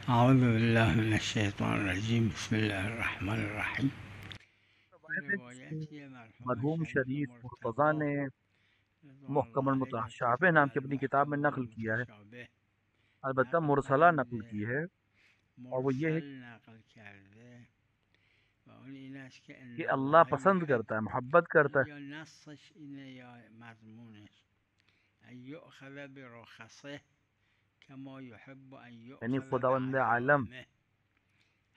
اعوذ باللہ من الشیطان الرجیم بسم اللہ الرحمن الرحیم. روایت ہے جس میں روایت یہ مرحوم مرحوم شریف شریف مرتضیٰ مرتضی نے رضوان محکم اللہ علیہ المتشابہ نام کی اپنی کتاب میں المحکم نقل کیا ہے، المتشابہ البتہ نقل مرسلہ نقل فرموده، کی ہے، اور وہ یہ ہے مرسل نقل کرده و اون این است که ان کہ اللہ الله پسند یحب. کرتا ہے، محبت حالا کرتا یا نصش اینه یا مضمونش ان یؤخذ برخصه کما یحب ان ہے، یعنی یؤخذ خداوند عالم بعزائمه.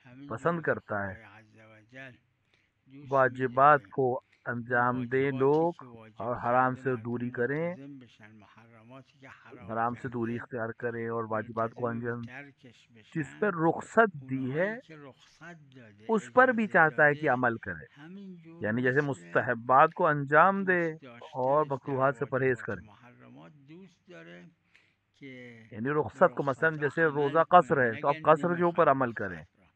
همین پسند جور که کرتا ہے خدای عز و جل دوست واجبات می‌داره کو اون انجام دے واجباتی لوگ که واجب اور حرام کرده سے مردم دوری کریں، ملتزم بشن، محرماتی که حرام حرام سے دوری کرده اختیار کریں اور واجبات کو ملتزم به انجام، ترکش جس پر بشن. رخصت دی ہے اونهایی که رخصت داده، اس پر بھی اجازه چاہتا ہے کہ داده، عمل کرے، همینجور یعنی جیسے مثل مستحبات کو انجام دے دوست اور داشتنش در مکروہات سے پرہیز واجبات و کرے. محرمات دوست داره که یعنی به رخصت کو مثلا رخصت ها جیسے عمل روزہ قصر کنه، ہے تو اب نگه قصر کے اوپر نمیخوام عمل کریں، رخصت را.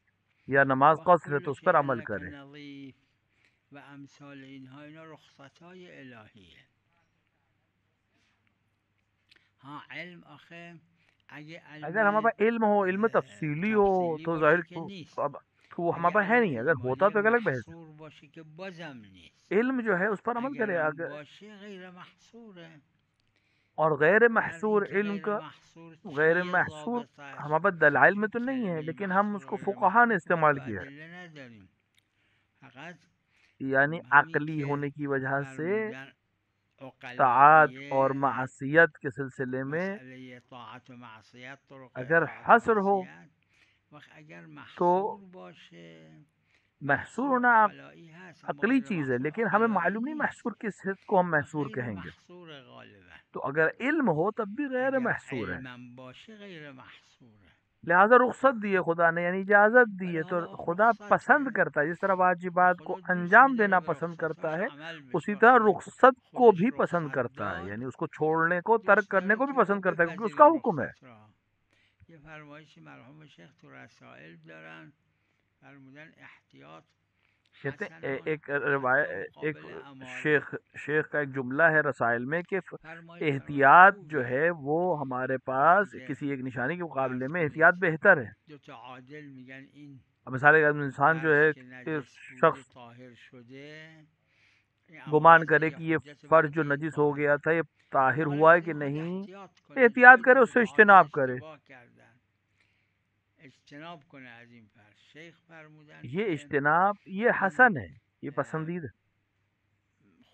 یا نماز وقت قصر ہے تو کل اس پر شیء عمل لک کریں. نظیف و امثال اینها، اینا رخصت های الهیه. ها علم آخه اگه اگر ہمارے علم پاس علم ہو، علم تفصیلی ہو، تفصیلی تو باشه ظاہر که نیست. اب تو وہ اگه ہمارے پاس ہے علم نہیں، اگر ہوتا اجمالی تو ایک الگ بحث محصور باشه که بازم نیست. ہے. علم جو ہے اس پر عمل کرے، اگرم اگر باشه غیر محصوره. اور غیر در محصور این که علم غیر کا، محصور غیر چیه محصور ضابطش؟ ہمارے پاس دلائل میں تو نہیں ہے، کلمه لیکن ہم اس محصور و کو غیر فقہا نے محصور که ما استعمال تو کیا ہے، ادله نداریم. فقط یعنی همین عقلی که ہونے کی وجہ سے فرمودن طاعت اور عقلائیه معصیت کے سلسلے میں مسئله طاعت و معصیت، طرق اگر اطاعت و حصر ہو معصیت، وقت اگر تو محصور باشه، محصور محصور ہونا عقلائی هست اما عقلی غیر چیز ہے، محصور لیکن ہمیں عقلائی معلوم نہیں نیست محصور کس حد کو ہم و محصور غیر کہیں گے. محصور غالبا. تو اگر علم ہو تب بھی غیر اگر محصور ہے، علمم باشه غیر محصوره. لہذا رخصت دی ہے خدا نے، یعنی اجازت دی ولی ہے. تو حالا خدا پسند رخصته کرتا ہے، جس طرح و واجبات کو خدا دوست انجام می‌داره دینا به پسند کرتا رخصتاش ہے، عمل اسی بشه. طرح وقتی رخصت کو خودش بھی پسند رخصت کرتا ہے، داد یعنی اس کو چھوڑنے کو، ترک دوست کرنے داره کو بھی که ما پسند کرتا ہے، کیونکہ اس کا بپذیریم حکم ہے. رخصت را. یه فرمایشی مرحوم شیخ تو رسائل دارن، فرمودن احتیاط کہتے ہیں حسن ایک حتی روایت، ایک مقابل اماره. شیخ کا ایک جملہ ہے رسائل میں کہ فرمایش احتیاط جو خوبیه. ہے وہ ہمارے وقتی پاس که کسی ایک نشانی کے مقابلے عرض میں کنید احتیاط بہتر ہے. دو تا عادل میگن این اب مثال ایک انسان جو فرض ہے که کہ نجس بوده شخص طاهر شده، این گمان عوارض کرے یه کہ یہ حجت فرض جو برای نجس ہو طاهر. گیا تھا یہ طاہر میگه حالا ہوا ہے از کہ این باید نہیں، احتیاط کنه، احتیاط خیلی کرے، اس سے متعادل اجتناب کرے. اشتباه کردن، اجتناب کنه از این فرض. شیخ فرمودن یہ که اجتناب یہ این حسن ہے، یہ پسندیدہ.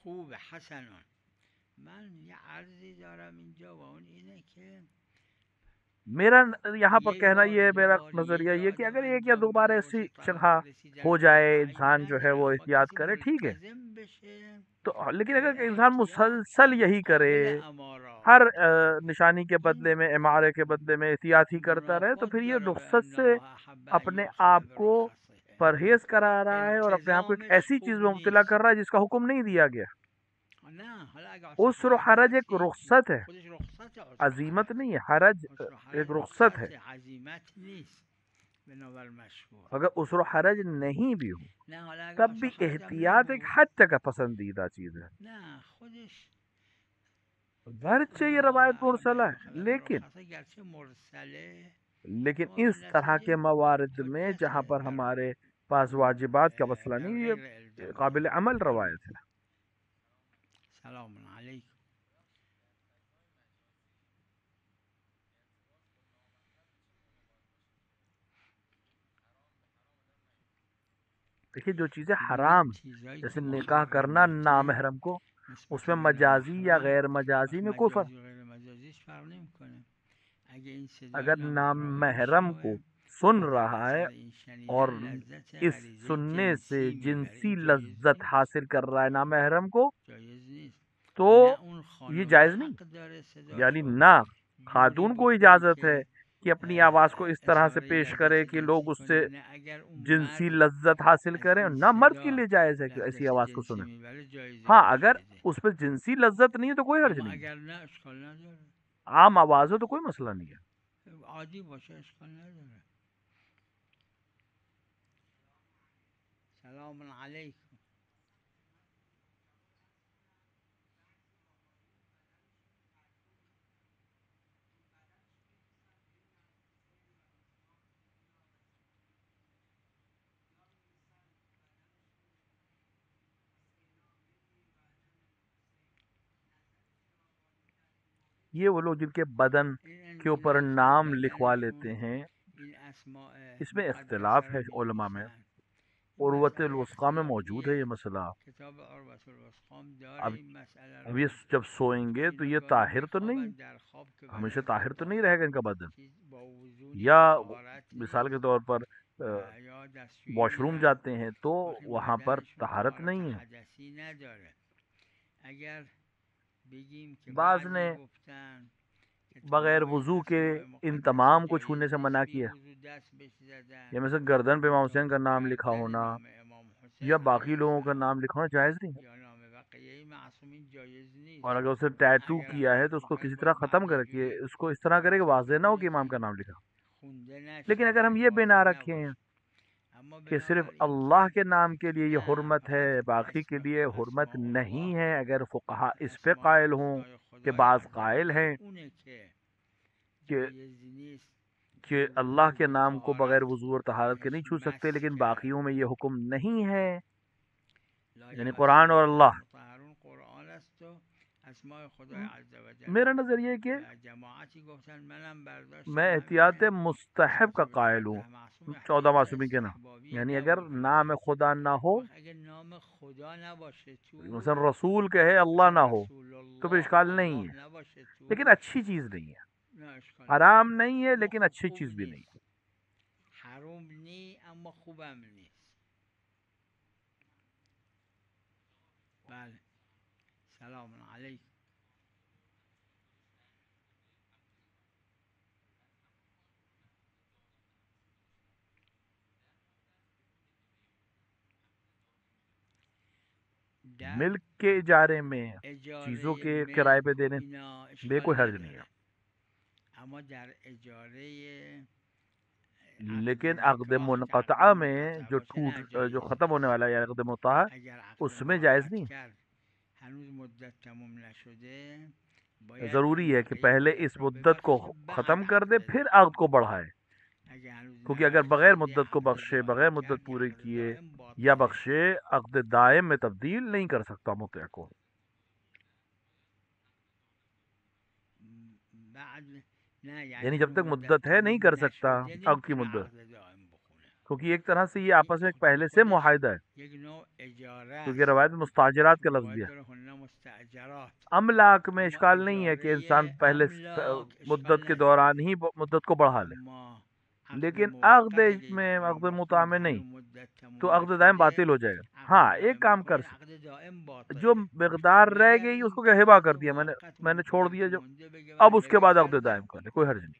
خوب حسنان. من یه عرضی دارم اینجا و اون اینه که میرا یہاں پر یک کہنا بار یہ ہے، دو میرا بار یه نظریہ جا یہ کہ آدم اگر ایک یا دو انجام بار داده ایسی باشه جگہ طلاق ہو رسیدن به جائے، طلاق، اگه انسان جو ہے نداره وہ اما احتیاط کسی کرے، ٹھیک ہے. ملتزم بشه تو لیکن به اگر انسان احتیاط در مسلسل یہی کرے، مقابل امارات، ہر نشانی کے این بدلے میں، امارے کے بدلے میں احتیاط ہی کرتا رہے، تو منافات پھر یہ داره به رخصت ان سے الله احب ان اپنے یؤخذ آپ کو برخصه. پرہیز کرا رہا ہے اور اپنے آپ کو ایک التزامش ایسی چیز خوب میں مبتلا نیست. کر رہا ہے جس کا حکم نہیں دیا گیا. نه حالا اگه واسه عسر و حج حرج ایک هست که هیچی، رخصت ہے، خودش رخصت عذر و عزیمت حرج. نہیں ہے. حرج عذر و ایک حرج رخصت ہے. رخصت عزیمت نیست بنابر مشهور. اگر عسر و حرج نہیں بھی ہو نه حالا اگه تب عذر بھی و حرج هم احتیاط ایک نبود، حد تک پسندیدہ چیز ہے. نه خودش گرچہ ان یہ الله روایت احب ان مرسلہ یؤخذ ہے، لیکن برخصه گرچه مرسله اما به اس طرح کے نتیجه موارد میں جہاں حجته پر در ہمارے پاس واجبات کا مسئلہ در نہیں، غیر یہ قابل التزام. عمل بفرمایید. روایت ہے. سلام علیکم. دیکھیے جو چیزیں ببینید حرام، چیزایی جیسے که نکاح محرم کرنا میگیم نامحرم کو، اس نسبت میں غیر مجازی یا محرم غیر مجازی وقت میں کوئی فرق. مجازی و غیر مجازیش فرق نمیکنه. اگه این صدای اگر نامحرم رو نامحرم کو بشنوه سن و در رہا ہے اثر این اور شنیدن لذت اس غریزه سننے سے جنسی میبره، جنسی این جایز لذت نیست. حاصل کر رہا ہے نامحرم کو، جایز نیست. تو نه اون یہ خانومه جائز نہیں. حق داره یعنی صداشو نہ جوری خاتون کو بکنه اجازت ہے که کہ اپنی آواز کو اس طرح سے اظهار پیش لذت کرے کہ جنسی لوگ اس سے کنه، نه اگر اون جنسی مرد لذت حاصل از کریں، این نہ مرد کے صدا لیے جائز ہے کہ ایسی لذت آواز کو جنسی سنیں. میبره جایزه ہاں گوش اگر بده. اس پہ جنسی لذت نہیں ہے تو کوئی حرج اما نہیں ہے. اگر نه اشکال نداره. عام آواز ہو تو کوئی مسئلہ نہیں ہے. عادی باشه اشکال نداره. سلام علیکم. یہ وہ لوگ جن کے بدن کے اوپر نام لکھوا لیتے ہیں، اس میں اختلاف ہے علماء میں، عروۃ الوثقی میں موجود ہے یہ مسئلہ۔ اب یہ جب سوئیں گے تو یہ طاہر تو نہیں، ہمیشہ طاہر تو نہیں رہے گا ان کا بدن، یا مثال کے طور پر واش روم جاتے ہیں تو وہاں پر طہارت نہیں ہے۔ بعض نے بغیر وضو کے ان تمام کو چھونے سے منع کیا، یا مثلا گردن پہ امام حسین کا نام لکھا ہونا یا باقی لوگوں کا نام لکھا ہونا جائز نہیں، اور اگر اسے ٹیٹو کیا ہے تو اس کو کسی طرح ختم کر کے اس کو اس طرح کرے کہ واضح نہ ہو کہ امام کا نام لکھا۔ لیکن اگر ہم یہ بنا رکھیں کہ صرف اللہ کے نام کے لیے یہ حرمت ہے، باقی کے لیے حرمت نہیں ہے، اگر فقہا اس پہ قائل ہوں کہ بعض قائل ہیں کہ اللہ کے نام کو بغیر وضو اور طہارت کے نہیں چھو سکتے، لیکن باقیوں میں یہ حکم نہیں ہے، یعنی قرآن اور اللہ۔ میرا نظر یہ ہے کہ میں احتیاط مستحب کا قائل ہوں 14 معصومین کے نام، یعنی اگر نام خدا نہ ہو، مثلا رسول کہے اللہ نہ ہو تو پھر اشکال نہیں ہے، لیکن اچھی چیز نہیں ہے، حرام نہیں ہے لیکن اچھی چیز بھی نہیں ہے۔ سلام علیکم۔ ملک کے اجارے میں چیزوں کے کرائے پہ دینے بے کوئی حرج نہیں ہے، لیکن عقد منقطعہ میں جو ختم ہونے والا ہے عقد مطاع، اس میں جائز نہیں ہے۔ ضروری ہے کہ پہلے اس مدت کو ختم کر دے پھر عقد کو بڑھائے، کیونکہ اگر بغیر مدت کو بخشے، بغیر مدت پوری کیے یا بخشے، عقد دائم میں تبدیل نہیں کر سکتا مطیع کو۔ یعنی جب تک مدت ہے نہیں کر سکتا عقد کی مدت، کیونکہ ایک طرح سے یہ آپس میں پہلے سے معاہدہ ہے، کیونکہ روایت مستاجرات کا لفظ دیا۔ املاک میں اشکال نہیں ہے کہ انسان پہلے مدت کے دوران ہی مدت کو بڑھا لے، لیکن عقد میں، عقد مطاع میں نہیں، تو عقد دائم باطل ہو جائے گا۔ ہاں ایک کام کر سکتے، جو مقدار رہ گئی اس کو کیا ہبہ کر دیا، میں نے چھوڑ دیا، جو اب اس کے بعد عقد دائم کر لے، کوئی حرج نہیں۔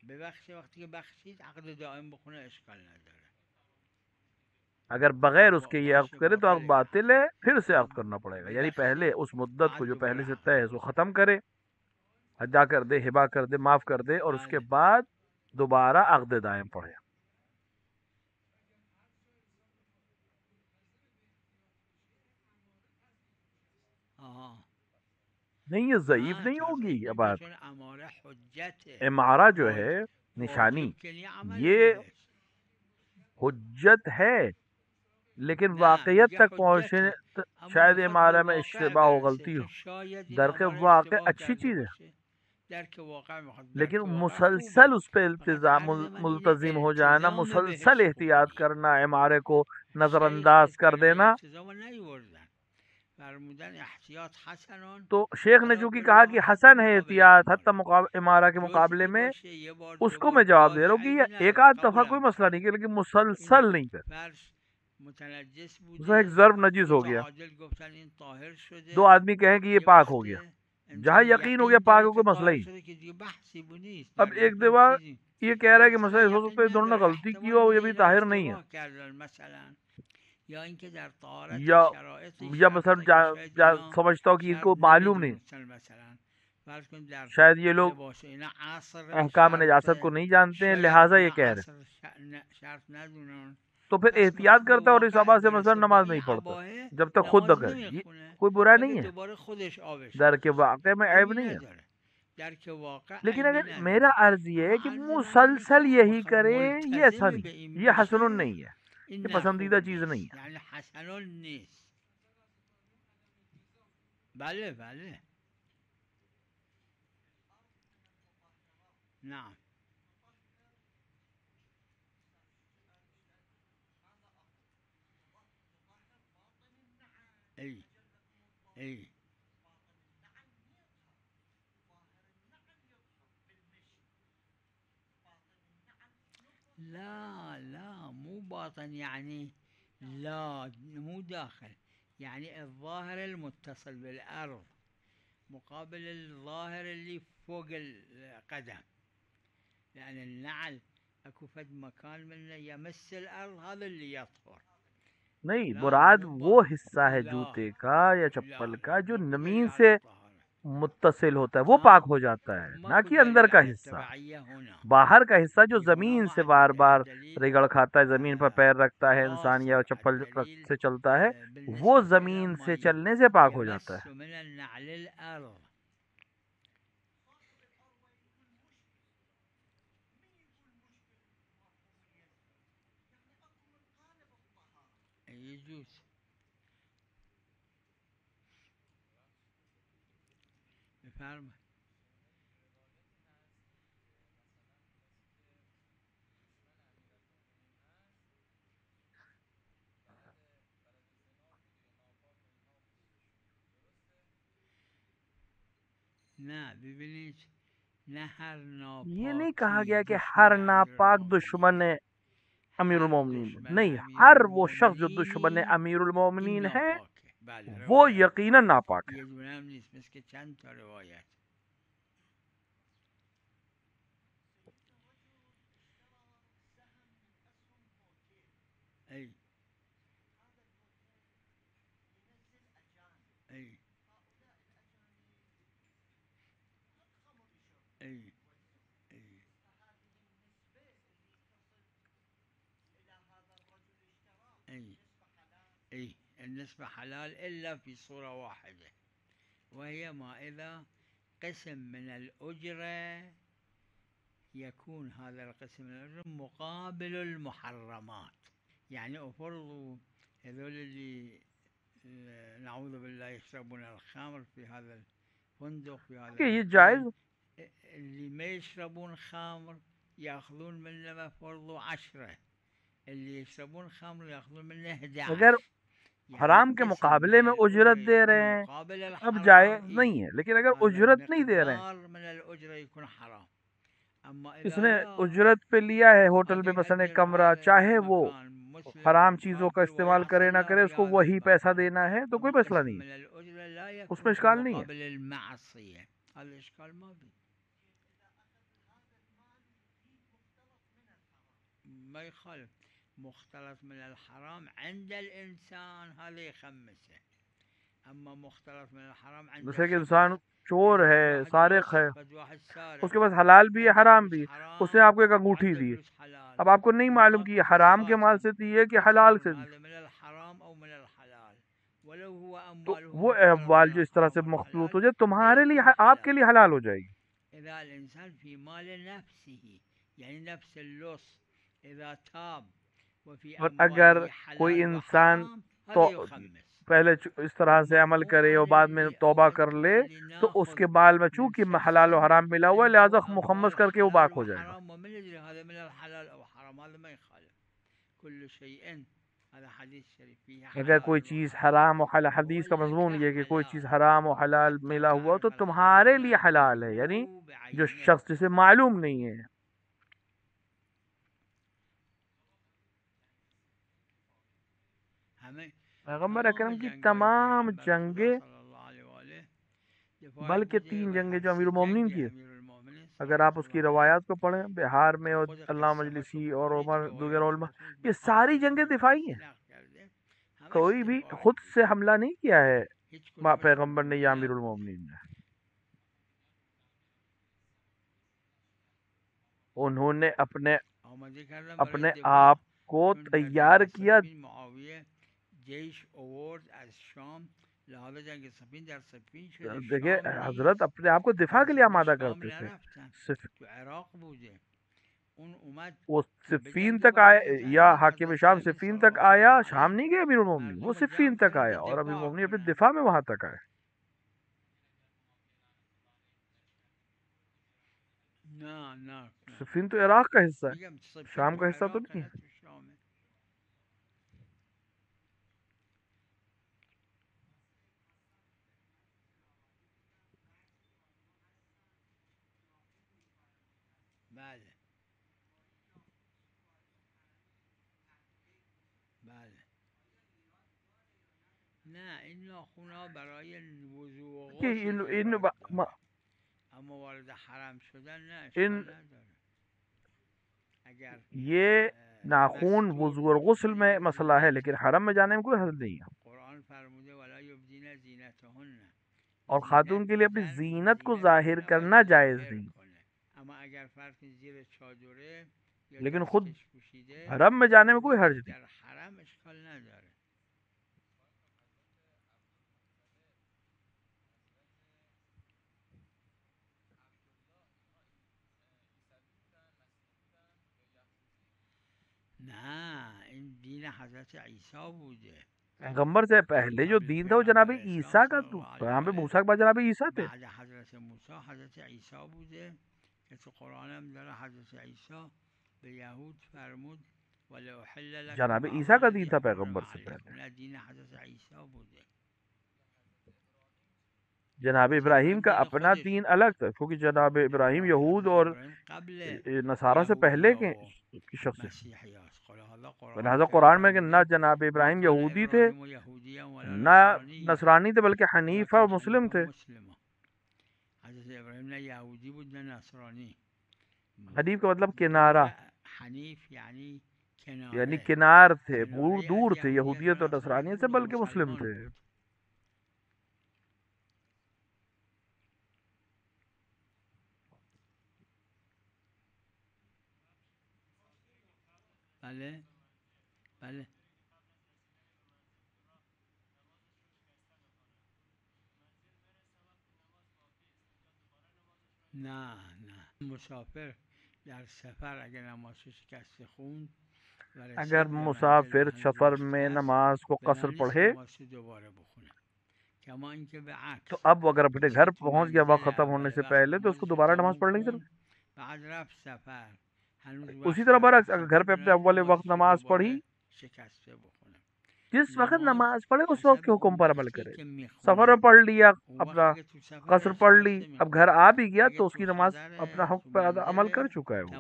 اگر بغیر اس کے یہ عقد کرے تو عقد باطل ہے، پھر سے عقد کرنا پڑے گا، یعنی پہلے اس مدت کو جو پہلے سے طے ہے اس کو ختم کرے، ادا کر دے، ہبہ کر دے، معاف کر دے، اور اس کے بعد دوبارہ عقد دائم پڑھے۔ نہیں یہ ضعیف نہیں ہوگی یہ بات، امارہ جو ہے نشانی یہ حجت ہے، لیکن واقعیت تک پہنچنے شاید امارہ میں اشتباہ و غلطی ہو، درک واقع اچھی چیز ہے، لیکن مسلسل اس پہ التزام ملتزم ہو جانا، مسلسل احتیاط کرنا، امارے کو نظر انداز کر دینا، تو شیخ نے چونکہ کہا کہ حسن ہے احتیاط حتی امارہ کے مقابلے میں، اس کو میں جواب دے رہا ہوں کہ یہ ایک آدھ دفعہ کوئی مسئلہ نہیں، لیکن مسلسل نہیں کر، ایک ضرب نجس ہو گیا، دو آدمی کہیں کہ یہ پاک ہو گیا، جہاں یقین ہو گیا پاک ہو، کوئی مسئلہ ہی۔ اب ایک دفعہ یہ کہہ رہا ہے کہ مسئلہ ہو سکتا ہے دونوں نے غلطی کی ہو، یہ بھی طاہر نہیں ہے، یا مثلا سمجھتا ہوں کہ ان کو معلوم نہیں، شاید یہ لوگ احکام نجاست کو نہیں جانتے ہیں لہٰذا یہ کہہ رہے، تو پھر احتیاط کرتا ہے اور اس آبا سے مثلا نماز نہیں پڑھتا جب تک خود نہ کرے، یہ کوئی برا نہیں ہے، در کے واقع میں عیب نہیں ہے، لیکن اگر میرا عرض یہ ہے کہ مسلسل یہی کرے یہ ایسا نہیں، یہ حسن نہیں ہے، یہ پسندیدہ چیز نہیں ہے۔ بله بله نعم. اي اي لا لا مو باطن، يعني لا مو داخل، يعني الظاهر المتصل بالأرض مقابل الظاهر اللي فوق القدم، لأن النعل اكو فد مكان منه يمس الأرض، هذا اللي يطهر. نہیں، لا مراد مو وہ باطن. حصہ ہے لا جوتے کا یا لا چپل لا کا جو ماكو زمین دليل على سے الطهارة. متصل ہوتا ہے، وہ ها پاک ہو جاتا ہے، نہ ماكو کہ اندر دليل کا على حصہ. التبعية هنا. باہر کا حصہ جو في هنا زمین ما سے بار عندنا بار دليل رگڑ کھاتا ہے، زمین پر پیر رکھتا ہے انسان یا قاصر. چپل الدليل سے چلتا ہے، وہ بالنسبة إلى زمین ما سے چلنے سے پاک ہو جاتا يمس ہے. من النعل الأرض. يجوز. فاهمة. نه ببینید نه هر یہ نہیں کہا ناپاکی گیا کہ دشمن ہر امیر ناپاک المؤمنین دشمن ہے. امیر ہر المومنین ہے، دشمن نہیں، امیر ہر وہ شخص جو دشمن المؤمنین امیر این المومنین ہے ناپاک ہے. بله وہ روایت یقیناً ناپاک ہے. یه دونه هم نیست، مثل که چند تا روایت. ای ای ای ای ای ای النسبة حلال إلا في صورة واحدة، وهي ما إذا قسم من الأجرة يكون هذا القسم من الأجرة مقابل المحرمات. يعني أفرضوا هذول اللي نعوذ بالله يشربون الخمر في هذا الفندق في هذا کہ یہ جائز المكان، اللي ما يشربون خمر يأخذون منه مفرض 10، اللي يشربون خمر يأخذون منه 11. اگر يعني حرام کے قسم مقابلے من میں الأجرة اجرت دے يكون رہے ہیں مقابل اب الحرام. جائز إيه نہیں ہے، لیکن اگر هذا اجرت نہیں دے رہے ہیں، مقدار من الأجرة يكون حرام. أما اس إذا نے لا اجرت پہ لیا ہے ہوٹل میں مثلا ایک أجر کمرہ، هذا چاہے وہ المكان مسلم حرام چیزوں کا وقافل استعمال کرے نہ ويحصل له کرے، اس في کو هذا وہی پیسہ المكان، دینا ہے تو أما کوئی مسئلہ قسم نہیں ہے، من الأجرة لا اس میں يكون في اشکال نہیں ہے. مقابل المعصية. هذا إشكال ما بي، ما يخالف. مختلط من الحرام عند الإنسان هذا يخمسه، أما مختلط من الحرام عند جیسے کہ الشخص، انسان چور يعني ہے، فد واحد سارق ہے، فد واحد اس سارق کے پاس حلال بھی ہے عنده حرام فلوس بھی، اس نے حرام آپ کو ایک انگوٹھی وعنده دی، فلوس حلال، اب آپ کو نہیں معلوم کہ یہ حرام کے مال سے دی ہے کہ حلال سے دی، هذا من الحرام أو من الحلال، ولو هو تو أمواله وہ مختلط اموال من جو اس طرح سے الحرام مخلوط والحلال ہو جائے تمہارے لیے يكون آپ کے حلال. لیے حلال ہو جائے گی. إذا الإنسان في مال نفسه، يعني نفس اللص إذا تاب وفي اور اگر أمواله کوئی حلال انسان وحرام تو هذا يخمس. پہلے اس طرح سے أما عمل مو کرے اور أنا بعد میں اللي توبہ أود کر لے اللي تو اس ناخذ کے بال میں من چونکہ شخص حلال و حرام ملا ہوا ہے لہذا عنده مخمس أموال کر کے وہ حلال پاک ہو جائے گا. وحرام ومن يدري هذا من الحلال أو حرام، هذا ما يخالف. كل شيء هذا حديث شريف فيه اگر کوئی حلال چیز وحرام حرام و حلال، وهو حدیث کا مضمون لك یہ ہے کہ کوئی چیز حلال حرام و حلال حتى ملا ہوا تو تعرف تمہارے لیے الحرام حلال ہے، یعنی منه جو بعينه. شخص جسے معلوم نہیں ہے. پیغمبر اکرم کی تمام جنگیں، بلکہ 3 جنگیں جو امیر المومنین کی ہیں، اگر آپ اس کی روایات کو پڑھیں، بہار میں اور علامہ مجلسی اور عمر دیگر علماء، یہ ساری جنگیں دفاعی ہیں، کوئی بھی خود سے حملہ نہیں کیا ہے پیغمبر نے یا امیر المومنین نے. انہوں نے اپنے آپ کو تیار کیا. دیکھیں حضرت اپنے آپ کو دفاع کے لیے آمادہ کرتے تھے. وہ صفین تک آئے، یا حاکم شام صفین تک آیا، شام نہیں گئے امیر المومنین، وہ صفین تک آیا اور امیر المومنین اپنے دفاع میں وہاں تک آئے. نه صفین تو عراق کا حصہ ہے، شام کا حصہ تو نہیں ہے۔ بله بله نه این ناخون‌ها برای وضو و کہ غسل اما وارد حرم شدن نه اشکال نداره. اگر یہ ناخون وضو اور غسل میں مسئلہ ہے، لیکن حرم میں جانے میں کوئی حرج نہیں ہے۔ قرآن فرموده ولا یبدین زینتهن، اور خاتون کے لیے اپنی زینت کو ظاہر کرنا جائز نہیں، اما اگر فرق زیر چادره لیکن خود حرم میں جانے میں کوئی حرج نہیں۔ در حرم اشکال نداره. نه این دین حضرت عیسی بوده. پیغمبر سے پہلے جو دین تھا وہ جناب عیسیٰ کا، تو یہاں پہ موسیٰ کے بعد جناب عیسیٰ تھے۔ بعد حضرت موسی حضرت عیسی بوده که تو قرآن هم داره حضرت عیسی به یهود فرمود ولا احل لكم جناب عیسیٰ کا دین تھا پیغمبر سے پہلے، نه دین حضرت عیسی بوده. جناب ابراہیم کا اپنا دین الگ تھا، کیونکہ جناب ابراہیم یہود اور نصارہ سے پہلے کے شخص ہے۔ لہٰذا قرآن میں کہ نہ جناب ابراہیم یہودی تھے نہ نصرانی تھے، بلکہ حنیف اور مسلم تھے۔ حضرت ابراہیم نہ یہودی بود نہ نصرانی. حنیف کا مطلب کنارہ، حنیف یعنی کنار تھے، دور تھے یہودیت اور نصرانیت سے، بلکہ مسلم تھے۔ بله بله نه مسافر در سفر اگر نمازش شکست خوند اگر مسافر سفر میں نماز کو قصر پڑھے تو اب اگر اپنے گھر پہنچ گیا وقت ختم ہونے سے پہلے تو اس کو دوبارہ نماز پڑھ لیں گے۔ اسی طرح برعکس اگر گھر پہ اپنے اول وقت نماز پڑھی، جس وقت نماز پڑھے اس وقت کے حکم پر عمل کرے۔ سفر میں پڑھ لیا، اپنا قصر پڑھ لی، اب گھر آ بھی گیا تو اس کی نماز اپنا حکم پر عمل کر چکا ہے وہ۔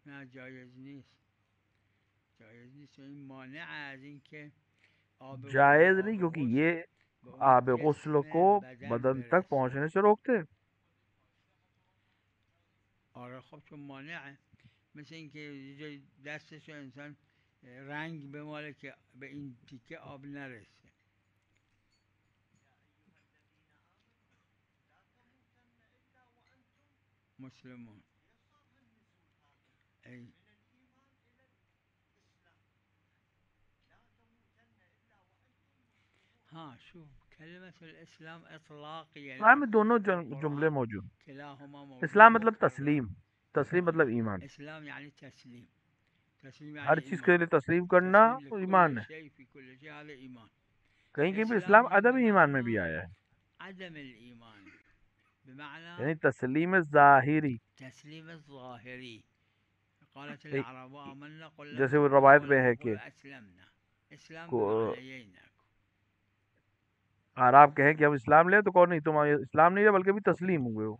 نه جایز نیست، جایز نیست. این مانع از این که جائز نہیں، کیونکہ یہ آب غسل کو بدن تک پہنچنے سے روکتے۔ آره خب چون مانعه، مثل این که دستش انسان رنگ بماله که به این تیکه آب نرسه. مسلمون ای ہاں شوف کلمة الاسلام اطلاقی، اسلام میں دونوں جملے موجود۔ اسلام مطلب تسلیم، تسلیم مطلب ایمان۔ اسلام یعنی تسلیم، تسلیم ہر چیز کے لیے تسلیم کرنا ایمان ہے۔ کہیں کہیں بھی اسلام عدم ایمان میں بھی آیا ہے، عدم الایمان بمعنى یعنی تسلیم ظاہری، تسلیم الظاہری. قالت العرب آمنا قل جیسے وہ روایت میں ہے کہ اسلمنا، اسلام بمعنیین. اور آپ کہیں کہ ہم اسلام لے تو کون نہیں، تم اسلام نہیں لے بلکہ بھی تسلیم ہوئے ہو۔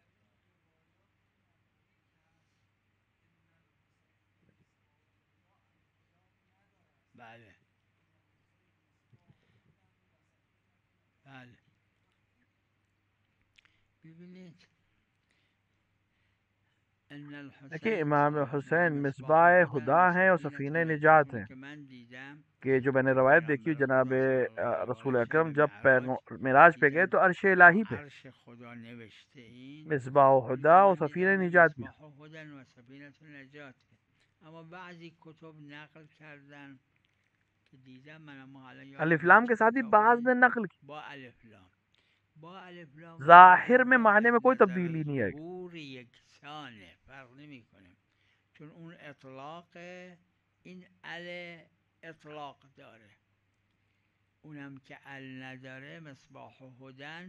بله بله ببینید دیکھیں امام حسین مصباح خدا ہیں اور سفینہ نجات ہیں، کہ جو میں نے روایت دیکھی جناب رسول اکرم جب معراج پہ گئے تو عرش الہی پہ مصباح خدا اور سفینہ نجات بھی۔ اما بعضی کتب نقل کردن که دیدم من الف لام کے ساتھ ہی بعض نے نقل کی، با الف لام، با الف لام ظاہر میں معنی میں کوئی تبدیلی نہیں ہے، پور یکسانه، فرق نمیکنه، چون اون اطلاق این ال اطلاق داره. اونم که ال نداره مصباح و هدن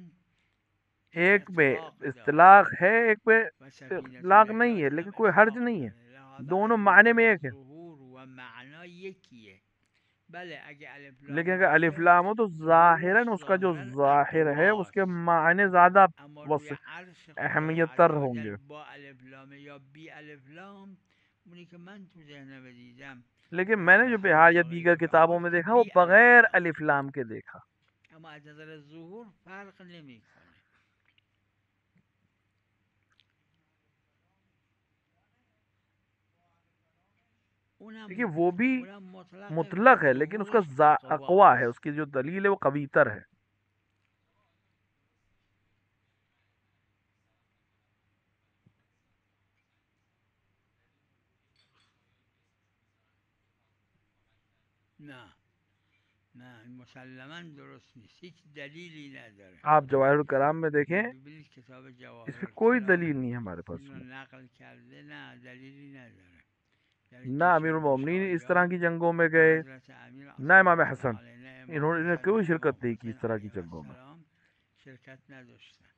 ایک میں اطلاق داره اصطلاق ہے، ایک میں و سفینة اطلاق نہیں ہے، النجات لیکن هم کوئی حرج اطلاق نہیں ہے، داره. لہذا دونوں از معنی نظر میں ایک ہے. ظهور و معنا یکیه. بله اگه الف لیکن لام اگر الف باشه لام ہو تو ظاہراً ظهورش اس کا جو ظاهرا ظاہر ہے اس کے اقواست، معنی زیادہ اما روی وسیع عرش خدای اہمیت عز تر و ہوں جل گے. با الف لام یا بی الف لام، اونی که من تو ذهنم دیدم لیکن میں نے و جو همه بہار یا جاهای دیگر کتابوں بهار میں که دیکھا وہ بی الف بغیر لام، الف لام کے دیکھا. اما از نظر ظهور فرق نمیکنه. دیکھیے وہ بھی اونم مطلقه و مطلق ہے، لیکن اس کا ظهورش اقوا ہے، اقواست. اس کی جو دلیل ہے وہ قوی تر ہے. نه نه مسلما درست نیست، هیچ دلیلی نداره. آپ جواہر الکلام میں دیکھیں ببینید کتاب اس جواهر پہ کوئی الکلام دلیل نہیں ہے ہمارے پاس این رو میں. نقل کرده، نه دلیلی نداره. در نہ اینجا امیر شاهد المومنین اس طرح شایعات کی جنگوں میں نه گئے، حضرت امیر نہ امام اسلام حسن، الله علیه، نه امام انہوں نے حسن، کوئی نه شرکت امام نہیں کی اس حسین طرح کی علیه جنگوں میں. السلام شرکت نداشتن.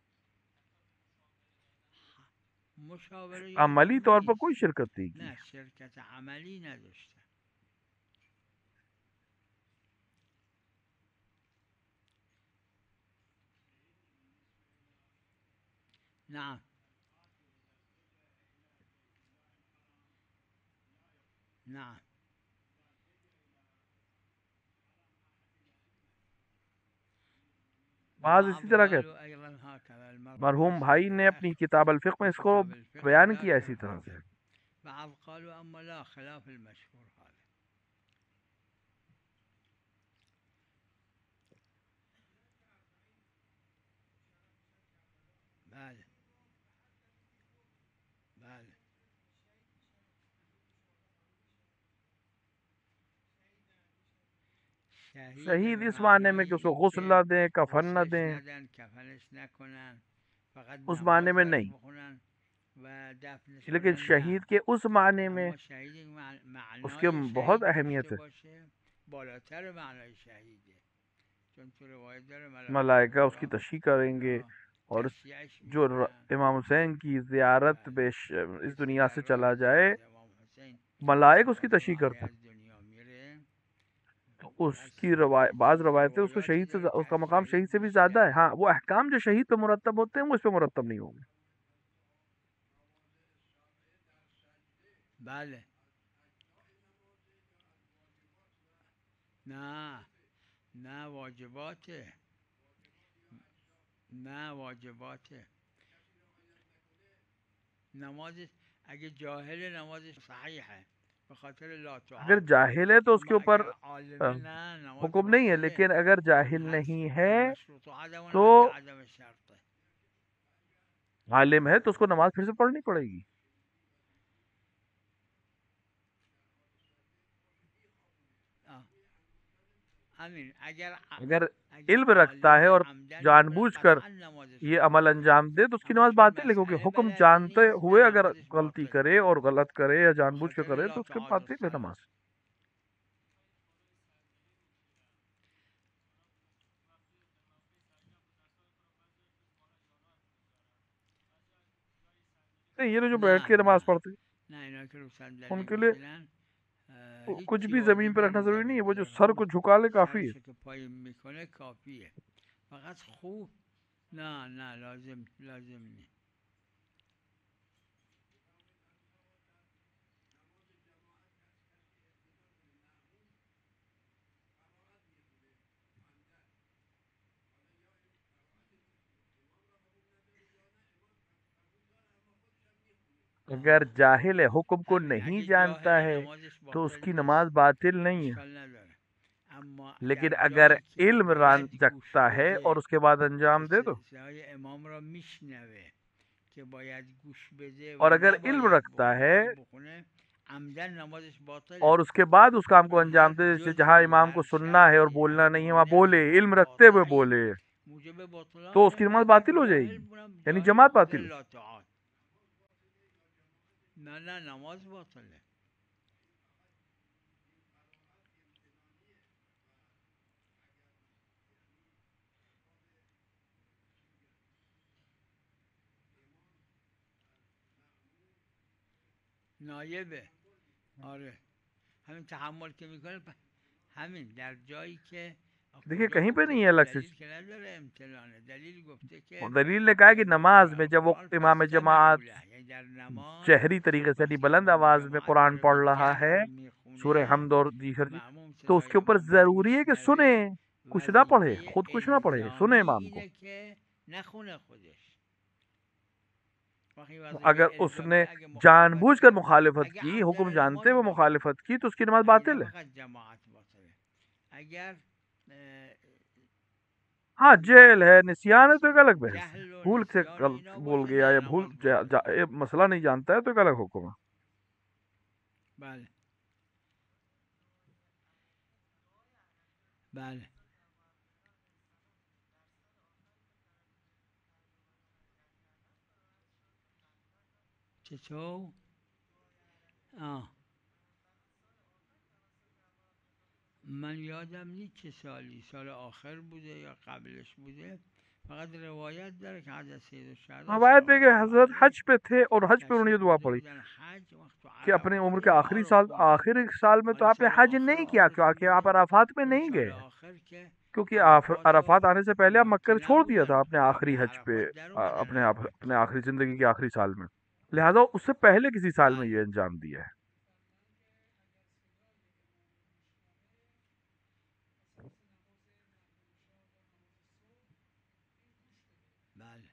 مشاوره یا عملی طور پر نیست، کوئی شرکت نہیں کی. نه شرکت عملی نداشتن. نعم نعم بعض اسی طرح کے قالوا ايضا هكذا مرحوم المرموز بھائی في نے اپنی کتاب الفقہ میں اس کو كتاب الفقه بیان لا کیا اسی طرح ترفع. سے. بعض قالوا اما لا خلاف المشهور هذا. بله بله شہید به اس معنی میں معنای کہ اس کو این غسل نہ که دیں، کفن نہ غسلش دیں، ندن، کفنش نکنن، فقط اس معنی نماز میں براش نہیں. بخونن و دفنش لیکن کنن، نه. شہید کے اس معنی میں اما شهید اس کے معنای بہت شهید اہمیت داشته ہے. باشه بالاتر معنای شهیده، چون تو روایت داره ملائکہ اس کی خدا تشییع کریں گے یا اور تشییعش جو میکنن. امام حسین کی زیارت بله اس کسی دنیا در سے راه چلا جائے، زیارت امام حسین ملائک اس کی سلام تشییع الله علیه کرتے ہیں. از دنیا میره، تو اس پس کی بعض چیز روایتیں اس کو روایاتی شہید سے داره اس که کا از مقام شہید شهید سے بھی زیادہ ہے. ہاں بیشتره. وہ احکام جو شہید پہ مرتب ہوتے ہیں وہ اس پہ مرتب نہیں ہوں گے. بله نه نه واجباته، نه واجباته. نمازش اگه جاهل نمازش صحیحه به خاطر لا اگر تعاد. جاہل ہے تو اس کے اما اوپر اگر عالمه نه نماز حکم نہیں ہے، باطله، لیکن اگر چون جاہل هست نہیں ہے المشروط عدم تو عند عدم شرطه. عالم ہے تو اس کو نماز پھر سے پڑھنی پڑے گی. همین اگر اگر اگر علم رکھتا ہے عالم اور عمدن جان بکنه بوجھ کر قطعا نمازش یہ عمل باطله. انجام دے تو اس کی اما نماز چون باطل ہے، کیونکہ مسئله حکم بلد جانتے نیست نه ہوئے اگر نمازش غلطی باطله کرے اور غلط کرے یا به جان بوجھ کے خاطر کرے لا تو اس کے تعاد باطل ہے الصلاة. نماز. نہیں یہ جو بیٹھ نه کے نماز نه پڑھتے نه اینا که رو ان صندلی کے لیے میشینن کچھ هیچی بھی زمین پہ واجبی رکھنا ضروری نہیں ہے، وہ جو نمیگذاره، سر فقط کو جھکا لے کافی ہے. سرشو که پایین میکنه کافیه، فقط خوب نه نه لازم نیست. اگر جاہل ہے، حکم کو همین نہیں اگه جانتا جاهل ہے نمازش تو اس باطل کی نیست نماز باطل نہیں ہے. اشکال نداره، اما لیکن در اگر جایی که علم باید گوش رکھتا ہے اور بده اس کے بعد که انجام دے تو، صدای امام را میشنوه که باید گوش بده و اور اگر علم نباید رکھتا ہے بخونه عمدن نمازش اور باطله. اس کے بعد اس کام کو چون انجام هر دے، جیسے جہاں جزئی، امام کو هر سننا ہے اور شرطی، بولنا هر نہیں ہے وہاں مانعی، بولے، هر علم رکھتے ہوئے قاطعی بولے، موجب بطلان تو اس کی اون نماز اگر باطل ہو جائے جاهل گی، بونم یعنی جاهل جماعت به خاطر باطل ہو. لا تعاد. نه نماز باطله. نایبه. آره همین تحمل که میکنه همین در جایی که دیکھیے کہیں پہ نہیں ہے الگ سے. دلیل که نداره امتنانه، دلیل گفته که دلیل نے کہا کہ نماز میں جب وہ امام جماعت یعنی در نماز جہری طریقے سے یعنی بلند آواز میں قرآن پڑھ رہا ہے سورہ حمد اور دیگر تو اس کے اوپر ضروری ہے کہ سنیں، کچھ نہ پڑھے، خود کچھ نہ پڑھے، سنیں امام کو. نخونه خودش. اگر اس نے جان بوجھ کر مخالفت کی، حکم جانتے وہ مخالفت کی تو اس کی نماز باطل ہے. اگر ہاں جہل ہے، نسیان ہے تو ایک الگ بحث ہے. بھول سے غلط بول گیا یا بھول مسئلہ نہیں جانتا ہے تو ایک الگ حکم ہے. بله بله چطور؟ من یادم نیست چه سالی، سال آخر بوده یا قبلش بوده، فقط روایت داره کہ حضرت سید الشهدا روایت ہے کہ حضرت حج پہ تھے اور حج پہ انہوں نے یہ دعا پڑھی کہ اپنے عمر کے آخری سال، آخری سال میں تو آپ نے حج نہیں کیا کیونکہ آپ عرفات میں نہیں گئے، کیونکہ عرفات آنے سے پہلے آپ مکہ چھوڑ دیا تھا اپنے آخری حج پہ، اپنے آخری زندگی کے آخری سال میں، لہذا اس سے پہلے کسی سال میں یہ انجام دیا ہے. بله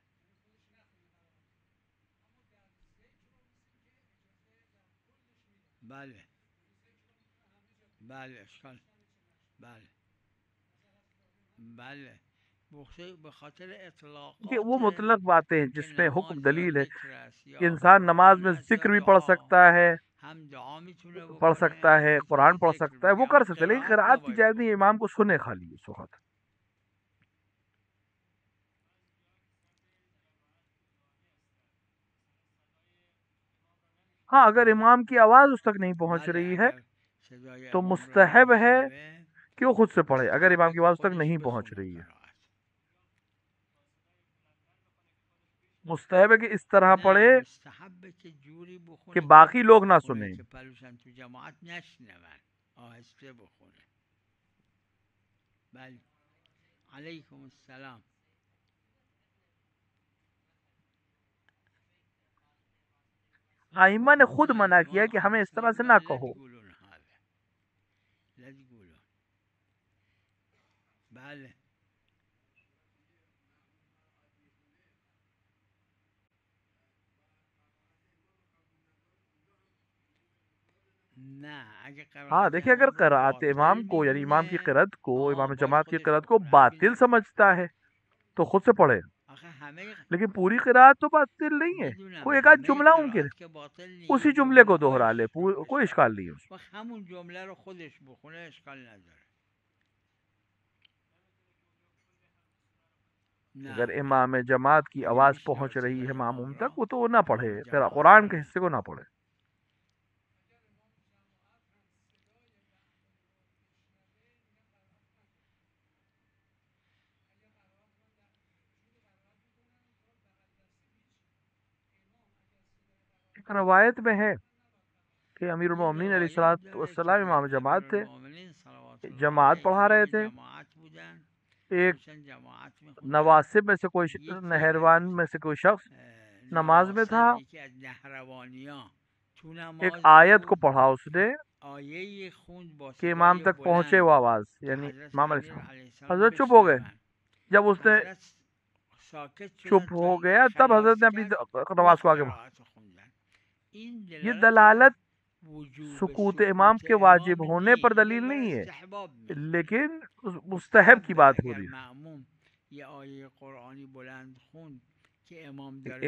بله بله اشکال بله بله بخاطر اطلاقات کہ وہ مطلق باتیں ہیں جس میں حکم دلیل ہے کہ انسان نماز میں ذکر بھی پڑھ سکتا ہے، پڑھ سکتا ہے، قرآن پڑھ سکتا ہے، وہ کر سکتا ہے، لیکن قرأت کی جائز نہیں، امام کو سنے خالی اس وقت. ہاں اگر امام کی آواز اس تک نہیں پہنچ رہی ہے تو مستحب ہے کہ وہ خود سے پڑھے، اگر امام کی آواز تک نہیں پہنچ رہی ہے. مستحب ہے کہ اس طرح پڑھے کہ باقی لوگ نہ سنیں. علیکم السلام. ائمہ نے خود منع کیا کہ ہمیں اس طرح سے نہ کہو. بله ہاں دیکھیں اگر قرأت امام کو یعنی امام کی قرأت کو، امام جماعت کی قرأت کو باطل سمجھتا ہے تو خود سے پڑھے، لیکن پوری قرأت تو باطل نہیں ہے. کوئی ایک آدھ جملہ ممکن ہے اسی جملے کو دوہرا لے، کوئی اشکال نہیں ہے اس میں. همون جمله رو خودش بخونه اشکال نداره. اگر امام جماعت کی آواز پہنچ رہی ہے معموم تک وہ تو وہ نہ پڑھے، پھر قرآن کے حصے کو نہ پڑھے. روایت میں ہے کہ امیر المومنین علیہ السلام امام جماعت تھے، جماعت پڑھا رہے تھے، ایک نواسب میں سے کوئی نہروان میں سے کوئی شخص نماز میں تھا، ایک آیت کو پڑھا اس نے کہ امام تک پہنچے وہ آواز، یعنی امام علیہ السلام. حضرت چپ ہو گئے. جب اس نے چپ ہو گیا تب حضرت نے اپنی نماز کو آگے بڑھا. یہ دلالت سکوت امام کے واجب ہونے پر دلیل نہیں ہے، لیکن مستحب کی بات ہو رہی ہے.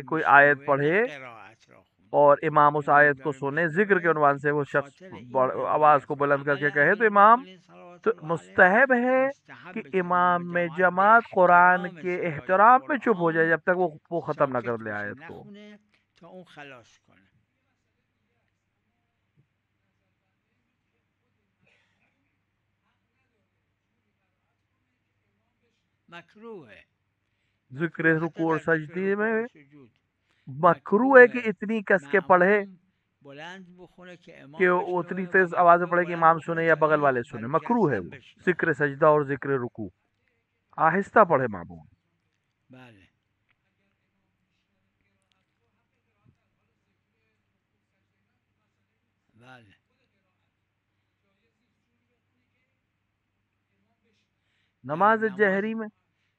کوئی آیت پڑھے اور امام اس آیت کو سنے، ذکر کے عنوان سے وہ شخص آواز کو بلند کر کے کہے تو امام تو مستحب ہے کہ امام میں جماعت قرآن کے احترام میں چپ ہو جائے جب تک وہ ختم نہ کر لے آیت کو. ذکر رکوع اور سجدے میں مکروہ ہے کہ اتنی کس کے پڑھے بلند بخونه که امام کہ وہ اتنی تیز آواز میں پڑھے کہ امام سنے یا بغل والے سنے، مکروہ ہے وہ ذکر سجدہ اور ذکر رکوع، آہستہ پڑھے مامون. بله بله نماز جہری میں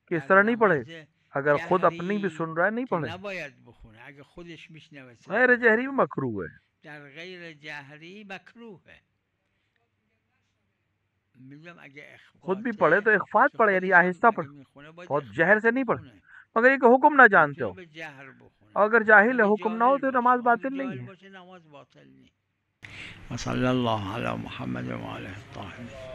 کہ اس طرح نہیں پڑھے، اگر خود اپنی بھی سن رہا ہے نہیں پڑھے. نباید بخونه اگه خودش میشنوه غیر جہری میں مکروہ ہے. در غیر جهری مکروهه. میگم اگه خود بھی پڑھے تو اخفات پڑھے، یعنی آہستہ پڑھے، بہت جہر سے نہیں پڑھے، مگر یہ کہ حکم نہ جانتے ہو. اگر جاہل ہے حکم نہ ہو تو نماز باطل نہیں ہے. نماز باطل نہیں. وصلی اللہ علی محمد و آلہ الطاہرین.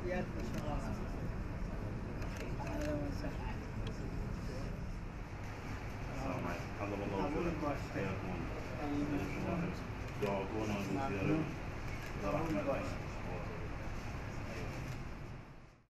حياكم الله. دعاء